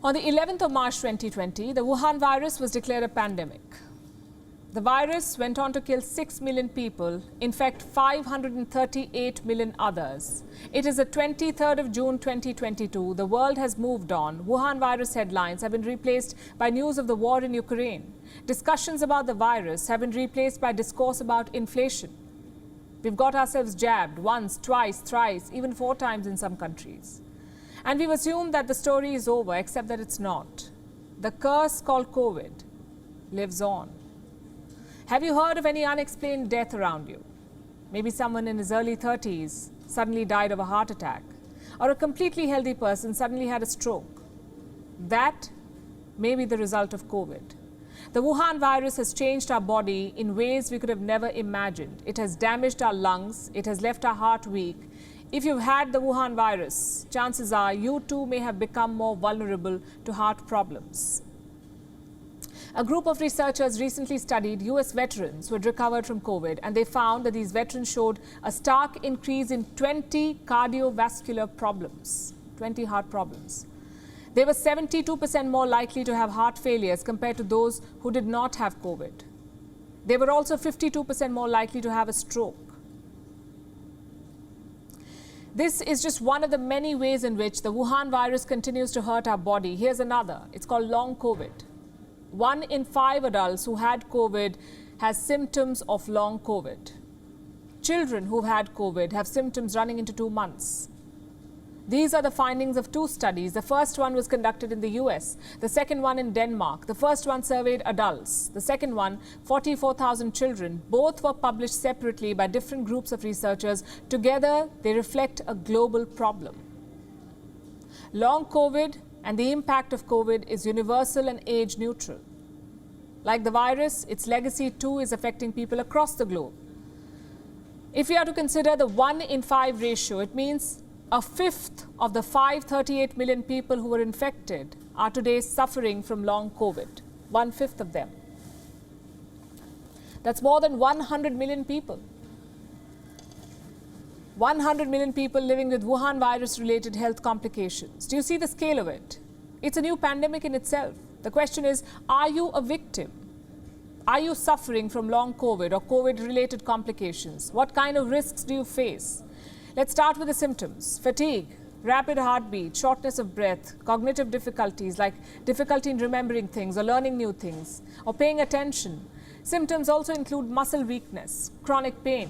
On the 11th of March 2020, the Wuhan virus was declared a pandemic. The virus went on to kill 6 million people, infect 538 million others. It is the 23rd of June 2022. The world has moved on. Wuhan virus headlines have been replaced by news of the war in Ukraine. Discussions about the virus have been replaced by discourse about inflation. We've got ourselves jabbed once, twice, thrice, even 4 times in some countries. And we've assumed that the story is over, except that it's not. The curse called COVID lives on. Have you heard of any unexplained death around you? Maybe someone in his early 30s suddenly died of a heart attack, or a completely healthy person suddenly had a stroke. That may be the result of COVID. The Wuhan virus has changed our body in ways we could have never imagined. It has damaged our lungs. It has left our heart weak. If you've had the Wuhan virus, chances are you too may have become more vulnerable to heart problems. A group of researchers recently studied US veterans who had recovered from COVID, and they found that these veterans showed a stark increase in 20 cardiovascular problems, 20 heart problems. They were 72% more likely to have heart failures compared to those who did not have COVID. They were also 52% more likely to have a stroke. This is just one of the many ways in which the Wuhan virus continues to hurt our body. Here's another. It's called long COVID. 1 in 5 adults who had COVID has symptoms of long COVID. Children who've had COVID have symptoms running into 2 months. These are the findings of 2 studies. The first one was conducted in the US, the second one in Denmark. The first one surveyed adults. The second one, 44,000 children. Both were published separately by different groups of researchers. Together, they reflect a global problem. Long COVID and the impact of COVID is universal and age neutral. Like the virus, its legacy too is affecting people across the globe. If we are to consider the 1 in 5 ratio, it means a fifth of the 538 million people who were infected are today suffering from long COVID. 1/5 of them. That's more than 100 million people. 100 million people living with Wuhan virus-related health complications. Do you see the scale of it? It's a new pandemic in itself. The question is, are you a victim? Are you suffering from long COVID or COVID-related complications? What kind of risks do you face? Let's start with the symptoms. Fatigue, rapid heartbeat, shortness of breath, cognitive difficulties like difficulty in remembering things or learning new things or paying attention. Symptoms also include muscle weakness, chronic pain.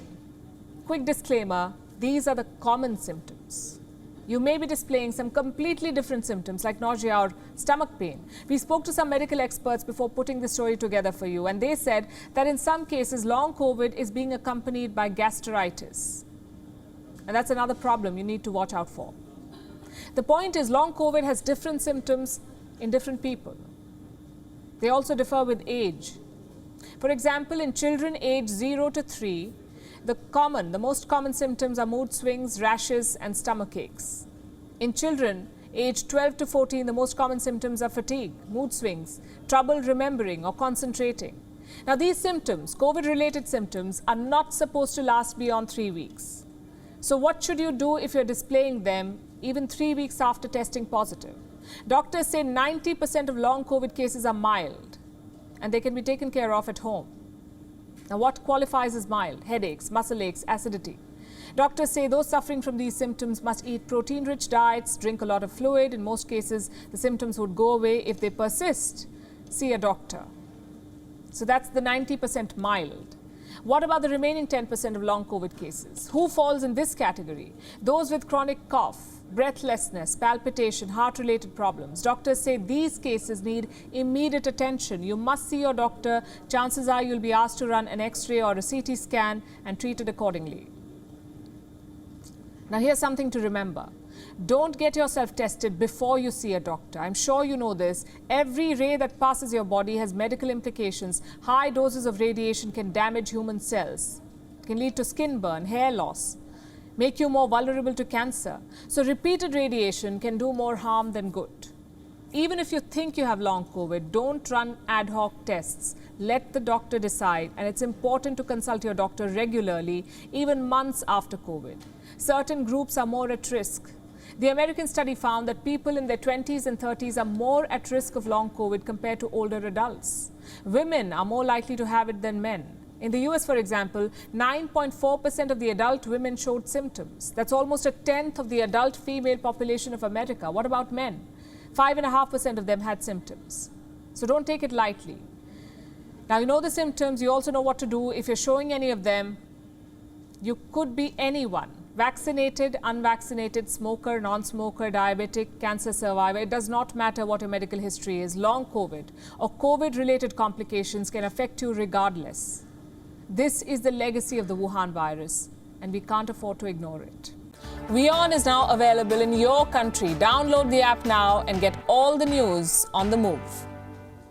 Quick disclaimer, these are the common symptoms. You may be displaying some completely different symptoms like nausea or stomach pain. We spoke to some medical experts before putting this story together for you, and they said that in some cases long COVID is being accompanied by gastritis. And that's another problem you need to watch out for. The point is, long COVID has different symptoms in different people. They also differ with age. For example, in children aged 0 to 3, the most common symptoms are mood swings, rashes, and stomach aches. In children aged 12 to 14, the most common symptoms are fatigue, mood swings, trouble remembering or concentrating. Now, these symptoms, COVID-related symptoms, are not supposed to last beyond 3 weeks. So what should you do if you're displaying them even 3 weeks after testing positive? Doctors say 90% of long COVID cases are mild and they can be taken care of at home. Now, what qualifies as mild? Headaches, muscle aches, acidity. Doctors say those suffering from these symptoms must eat protein-rich diets, drink a lot of fluid. In most cases, the symptoms would go away. If they persist, see a doctor. So that's the 90% mild. What about the remaining 10% of long COVID cases? Who falls in this category? Those with chronic cough, breathlessness, palpitation, heart-related problems. Doctors say these cases need immediate attention. You must see your doctor. Chances are you'll be asked to run an X-ray or a CT scan and treated accordingly. Now, here's something to remember. Don't get yourself tested before you see a doctor. I'm sure you know this. Every ray that passes your body has medical implications. High doses of radiation can damage human cells. It can lead to skin burn, hair loss, make you more vulnerable to cancer. So repeated radiation can do more harm than good. Even if you think you have long COVID, don't run ad hoc tests. Let the doctor decide, and it's important to consult your doctor regularly, even months after COVID. Certain groups are more at risk. The American study found that people in their 20s and 30s are more at risk of long COVID compared to older adults. Women are more likely to have it than men. In the US, for example, 9.4% of the adult women showed symptoms. That's almost a tenth of the adult female population of America. What about men? 5.5% of them had symptoms. So don't take it lightly. Now, you know the symptoms. You also know what to do. If you're showing any of them, you could be anyone. Vaccinated, unvaccinated, smoker, non-smoker, diabetic, cancer survivor. It does not matter what your medical history is. Long COVID or COVID-related complications can affect you regardless. This is the legacy of the Wuhan virus, and we can't afford to ignore it. WION is now available in your country. Download the app now and get all the news on the move.